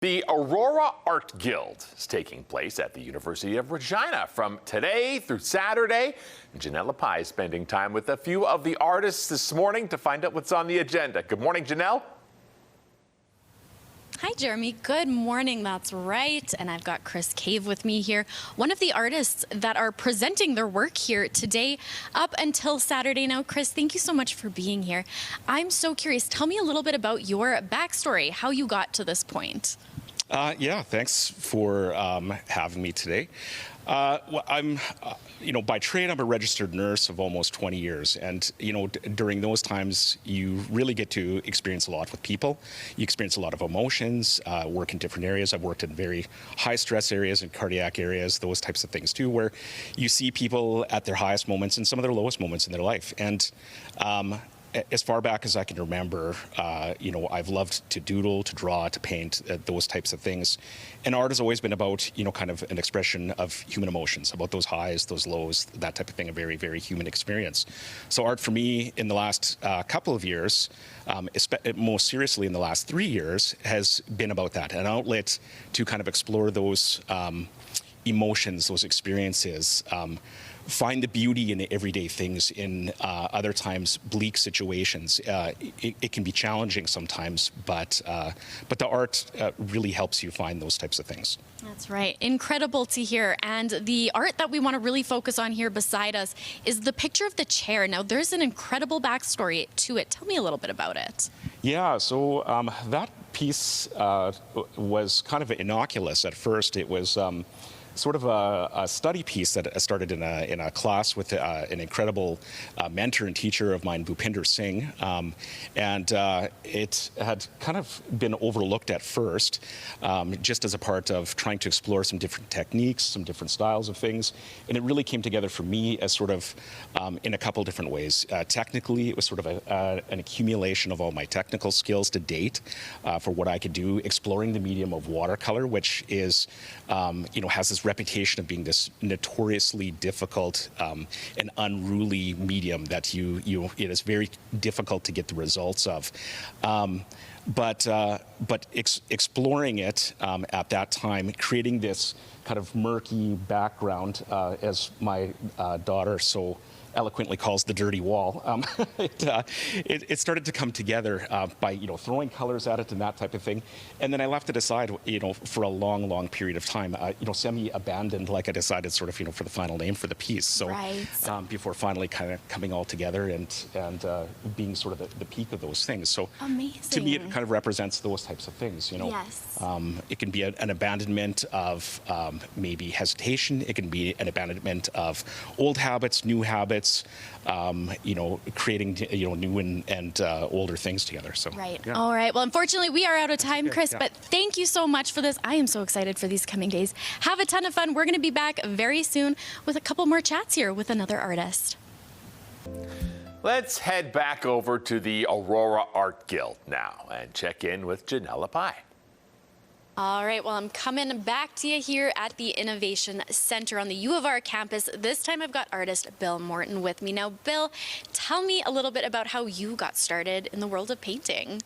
The Aurora Art Guild is taking place at the University of Regina from today through Saturday. Janelle Pai is spending time with a few of the artists this morning to find out what's on the agenda. Good morning, Janelle. Hi, Jeremy. Good morning. That's right. And I've got Chris Cave with me here, one of the artists that are presenting their work here today up until Saturday. Now, Chris, thank you so much for being here. I'm so curious. Tell me a little bit about your backstory, how you got to this point. Yeah, thanks for having me today. Well, I'm, by trade, I'm a registered nurse of almost 20 years. And, during those times, you really get to experience a lot with people. You experience a lot of emotions, work in different areas. I've worked in very high stress areas and cardiac areas, those types of things too, where you see people at their highest moments and some of their lowest moments in their life. And as far back as I can remember, I've loved to doodle, to draw, to paint, those types of things. And art has always been about, kind of an expression of human emotions, about those highs, those lows, that type of thing, a very, very human experience. So art for me in the last couple of years, most seriously in the last 3 years, has been about that, an outlet to kind of explore those emotions, those experiences, find the beauty in everyday things, in other times bleak situations. It can be challenging sometimes, but the art really helps you find those types of things. That's right. Incredible to hear. And the art that we want to really focus on here beside us is the picture of the chair. Now, there's an incredible backstory to it. Tell me a little bit about it. Yeah, so that piece was kind of innocuous at first. It was sort of a study piece that I started in a class with an incredible mentor and teacher of mine, Bhupinder Singh, and it had kind of been overlooked at first, just as a part of trying to explore some different techniques, some different styles of things, and it really came together for me as sort of in a couple different ways. Technically, it was sort of an accumulation of all my technical skills to date for what I could do, exploring the medium of watercolor, which is, has this reputation of being this notoriously difficult and unruly medium that it is very difficult to get the results of. But exploring it at that time, creating this kind of murky background, as my daughter so eloquently calls the dirty wall, it started to come together by throwing colors at it and that type of thing, and then I left it aside for a long period of time, semi-abandoned, like I decided sort of for the final name for the piece. So right. Before finally kind of coming all together and being sort of the peak of those things. So amazing. To me, it kind of represents those types of things. Yes. It can be an abandonment of maybe hesitation. It can be an abandonment of old habits, new habits. Creating new and older things together. So right. Yeah. All right. Well, unfortunately, we are out of time, Chris. Yeah. But thank you so much for this. I am so excited for these coming days. Have a ton of fun. We're going to be back very soon with a couple more chats here with another artist. Let's head back over to the Aurora Art Guild now and check in with Janelle Pai. All right, well, I'm coming back to you here at the Innovation Center on the U of R campus. This time I've got artist Bill Morton with me. Now, Bill, tell me a little bit about how you got started in the world of painting.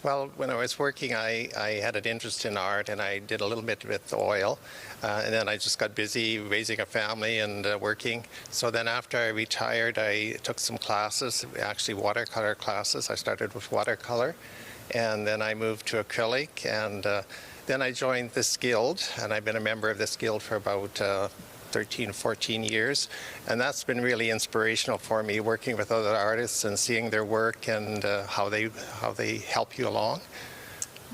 Well, when I was working, I had an interest in art, and I did a little bit with oil. And then I just got busy raising a family and working. So then after I retired, I took some classes, actually watercolor classes. I started with watercolor, and then I moved to acrylic, and then I joined this guild, and I've been a member of this guild for about 13, 14 years. And that's been really inspirational for me, working with other artists and seeing their work and how they help you along.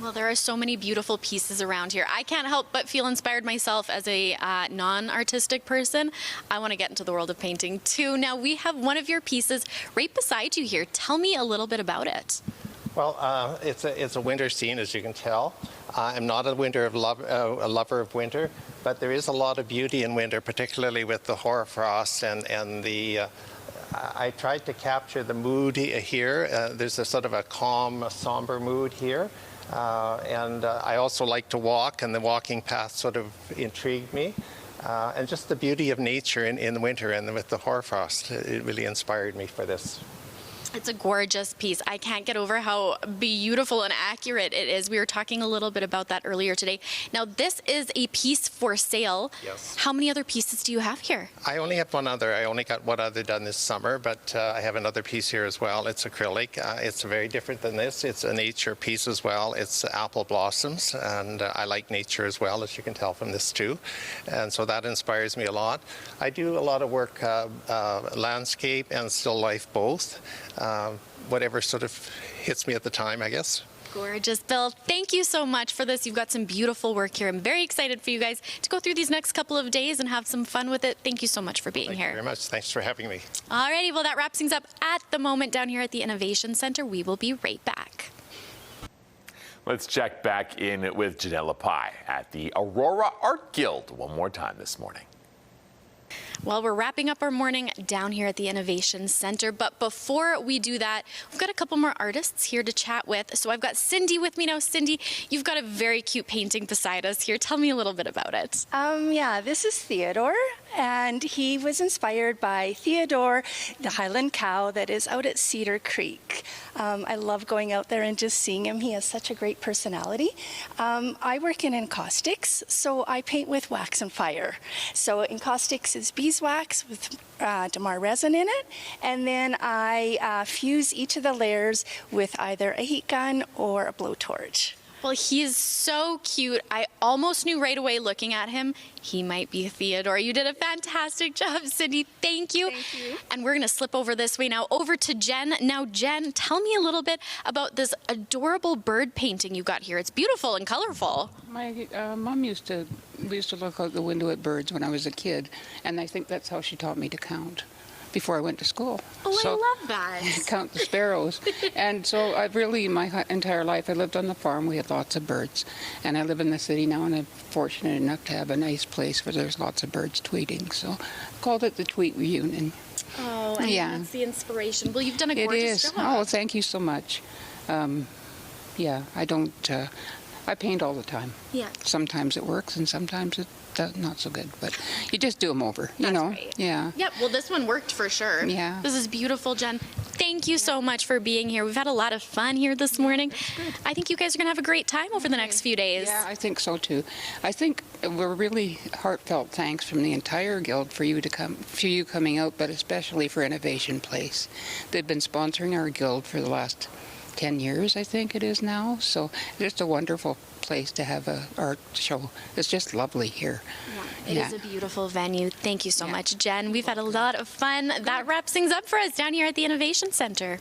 Well, there are so many beautiful pieces around here. I can't help but feel inspired myself as a non-artistic person. I want to get into the world of painting too. Now, we have one of your pieces right beside you here. Tell me a little bit about it. Well, it's a winter scene, as you can tell. I'm not a lover of winter, but there is a lot of beauty in winter, particularly with the hoarfrost and the. I tried to capture the mood here. There's a sort of a calm, somber mood here, and I also like to walk, and the walking path sort of intrigued me. And just the beauty of nature in the winter and with the hoarfrost, it really inspired me for this. It's a gorgeous piece. I can't get over how beautiful and accurate it is. We were talking a little bit about that earlier today. Now, this is a piece for sale. Yes. How many other pieces do you have here? I only have one other. I only got one other done this summer, but I have another piece here as well. It's acrylic. It's very different than this. It's a nature piece as well. It's apple blossoms, and I like nature as well, as you can tell from this too. And so that inspires me a lot. I do a lot of work, landscape and still life both. Whatever sort of hits me at the time, I guess. Gorgeous, Bill. Thank you so much for this. You've got some beautiful work here. I'm very excited for you guys to go through these next couple of days and have some fun with it. Thank you so much for being Thank here. you very much. Thanks for having me. Alrighty, well, that wraps things up at the moment down here at the Innovation Center. We will be right back. Let's check back in with Janelle Pai at the Aurora Art Guild one more time this morning. Well, we're wrapping up our morning down here at the Innovation Center, but before we do that, we've got a couple more artists here to chat with. So I've got Cindy with me now. Cindy, you've got a very cute painting beside us here. Tell me a little bit about it. Yeah, this is Theodore, and he was inspired by Theodore, the Highland cow that is out at Cedar Creek. I love going out there and just seeing him. He has such a great personality. I work in encaustics, so I paint with wax and fire. So encaustics is beeswax with Damar resin in it, and then I fuse each of the layers with either a heat gun or a blowtorch. Well, he is so cute. I almost knew right away looking at him, he might be Theodore. You did a fantastic job, Cindy. Thank you. Thank you. And we're going to slip over this way now, over to Jen. Now, Jen, tell me a little bit about this adorable bird painting you got here. It's beautiful and colorful. My mom we used to look out the window at birds when I was a kid, and I think that's how she taught me to count before I went to school. Oh, So, I love that. count the sparrows. And so I've really, my entire life, I lived on the farm. We had lots of birds. And I live in the city now, and I'm fortunate enough to have a nice place where there's lots of birds tweeting. So I called it the Tweet Reunion. Oh, and Yeah. that's the inspiration. Well, you've done a It gorgeous is. job. Oh, thank you so much. Yeah, I don't, I paint all the time. Yeah. Sometimes it works and sometimes it's not so good, but you just do them over, you That's know? right. Yeah. Yep, well, this one worked for sure. Yeah. This is beautiful, Jen. Thank you so much for being here. We've had a lot of fun here this morning. I think you guys are going to have a great time over the next few days. Yeah, I think so too. I think we're really heartfelt thanks from the entire guild for you coming out, but especially for Innovation Place. They've been sponsoring our guild for the last 10 years, I think it is now. So just a wonderful place to have a art show. It's just lovely here. It is a beautiful venue. Thank you so much, Jen. We've had a lot of fun. That wraps things up for us down here at the Innovation Center.